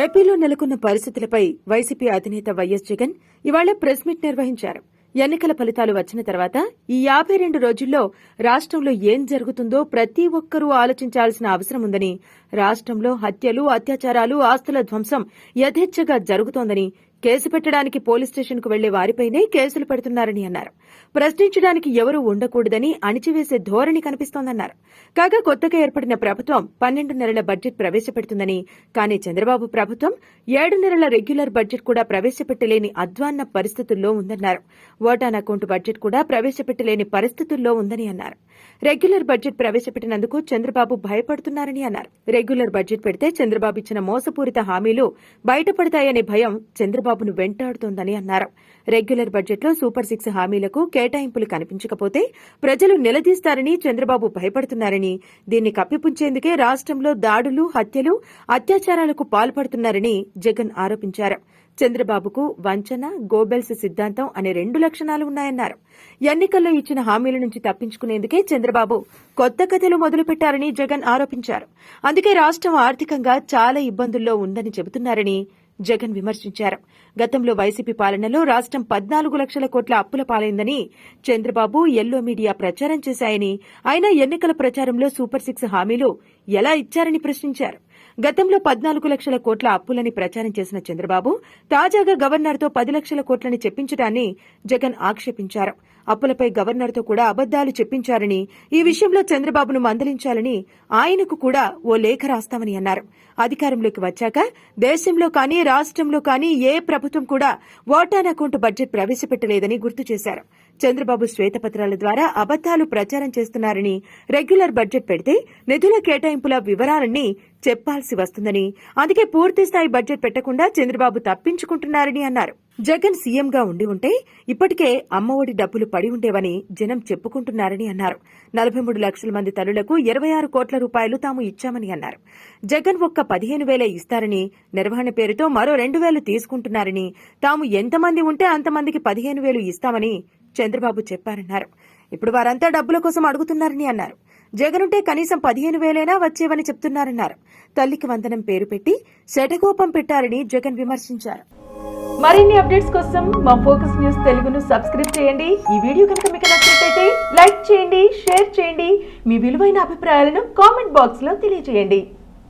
ఏపీలో నెలకొన్న పరిస్థితులపై వైసీపీ అధినేత వైఎస్ జగన్ ఇవాళ ప్రెస్ మీట్ నిర్వహించారు. ఎన్నికల ఫలితాలు వచ్చిన తర్వాత ఈ 52 రోజుల్లో రాష్ట్రంలో ఏం జరుగుతుందో ప్రతి ఒక్కరూ ఆలోచించాల్సిన అవసరం ఉందని, రాష్ట్రంలో హత్యలు, అత్యాచారాలు, ఆస్తుల ధ్వంసం యథేచ్ఛగా జరుగుతోందని, కేసు పెట్టడానికి పోలీస్ స్టేషన్కు వెళ్లే వారిపైనే కేసులు పెడుతున్నారని అన్నారు. ప్రశ్నించడానికి ఎవరూ ఉండకూడదని అణిచివేసే ధోరణి కనిపిస్తోందన్నారు. కాగా కొత్తగా ఏర్పడిన ప్రభుత్వం 12 నెలల బడ్జెట్ ప్రవేశపెడుతుందని, కానీ చంద్రబాబు ప్రభుత్వం 7 నెలల రెగ్యులర్ బడ్జెట్ కూడా ప్రవేశపెట్టలేని అధ్వాన్న పరిస్థితుల్లో ఉందన్నారు. ఓటాన్ అకౌంట్ బడ్జెట్ కూడా ప్రవేశపెట్టలేని పరిస్థితుల్లో ఉందని అన్నారు. రెగ్యులర్ బడ్జెట్ ప్రవేశపెట్టినందుకు చంద్రబాబు భయపడుతున్నారని అన్నారు. రెగ్యులర్ బడ్జెట్ పెడితే చంద్రబాబు ఇచ్చిన మోసపూరిత హామీలు బయటపడతాయనే భయం చంద్రబాబును వెంటాడుతోందని అన్నారు. రెగ్యులర్ బడ్జెట్లో సూపర్ 6 హామీలకు కేటాయింపులు కనిపించకపోతే ప్రజలు నిలదీస్తారని చంద్రబాబు భయపడుతున్నారని, దీన్ని కప్పిపుంచేందుకే రాష్ట్రంలో దాడులు, హత్యలు, అత్యాచారాలకు పాల్పడుతున్నారని జగన్ ఆరోపించారు. చంద్రబాబుకు వంచన, గోబెల్స్ సిద్ధాంతం అనే 2 లక్షణాలు ఉన్నాయన్నారు. ఎన్నికల్లో ఇచ్చిన హామీల నుంచి తప్పించుకునేందుకే చంద్రబాబు కొత్త కథలు మొదలుపెట్టారని జగన్ ఆరోపించారు. అందుకే రాష్ట్రం ఆర్థికంగా చాలా ఇబ్బందుల్లో ఉందని చెబుతున్నారని జగన్ విమర్శించారు. గతంలో వైసీపీ పాలనలో రాష్ట్రం 14 లక్షల కోట్ల అప్పుల పాలైందని చంద్రబాబు, ఎల్లో మీడియా ప్రచారం చేశాయని, అయినా ఎన్నికల ప్రచారంలో సూపర్ 6 హామీలు ఎలా ఇచ్చారని ప్రశ్నించారు. గతంలో 14 లక్షల కోట్ల అప్పులని ప్రచారం చేసిన చంద్రబాబు తాజాగా గవర్నర్తో 10 లక్షల కోట్లని చెప్పించడాన్ని జగన్ ఆక్షేపించారు. అప్పులపై గవర్నర్తో కూడా అబద్దాలు చెప్పించారని, ఈ విషయంలో చంద్రబాబును మందలించాలని ఆయనకు కూడా ఓ లేఖ రాస్తామని అన్నారు. అధికారంలోకి వచ్చాక దేశంలో కానీ రాష్ట్రంలో కానీ ఏ ప్రభుత్వం కూడా ఓటాన్ అకౌంట్ బడ్జెట్ ప్రవేశపెట్టలేదని గుర్తు చేశారు. చంద్రబాబు శ్వేతపత్రాల ద్వారా అబద్దాలు ప్రచారం చేస్తున్నారని, రెగ్యులర్ బడ్జెట్ పెడితే నిధుల కేటాయింపుల వివరాలన్నీ చెప్పాల్సి వస్తుందని, అందుకే పూర్తిస్థాయి బడ్జెట్ పెట్టకుండా చంద్రబాబు తప్పించుకుంటున్నారని అన్నారు. జగన్ సీఎంగా ఉంటే ఇప్పటికే అమ్మఒడి డబ్బులు పడి ఉండేవని జనం చెప్పుకుంటున్నారని అన్నారు. 43 లక్షల మంది తల్లులకు 26 కోట్ల రూపాయలు తాము ఇచ్చామని అన్నారు. జగన్ ఒక్క 15,000 ఇస్తారని, నిర్వహణ పేరుతో మరో 2,000 తీసుకుంటున్నారని, తాము ఎంతమంది ఉంటే అంతమందికి 15,000 ఇస్తామని చంద్రబాబు చెప్పారన్నారు. ఇప్పుడు వారంతా డబ్బుల కోసం అడుగుతున్నారని అన్నారు. జగనుంటే కనీసం 15,000 వచ్చేవని చెప్తున్నారన్నారు. తల్లికి వందనం పేరు పెట్టి శటకోపం పెట్టారని జగన్ విమర్శించారు. మరిన్ని అప్డేట్స్ కోసం మా ఫోకస్ న్యూస్ తెలుగును సబ్స్క్రైబ్ చేయండి. ఈ వీడియో కనుక మీకు నచ్చినట్లయితే లైక్ చేయండి, షేర్ చేయండి. మీ విలువైన అభిప్రాయాలను కామెంట్ బాక్స్ లో తెలియజేయండి.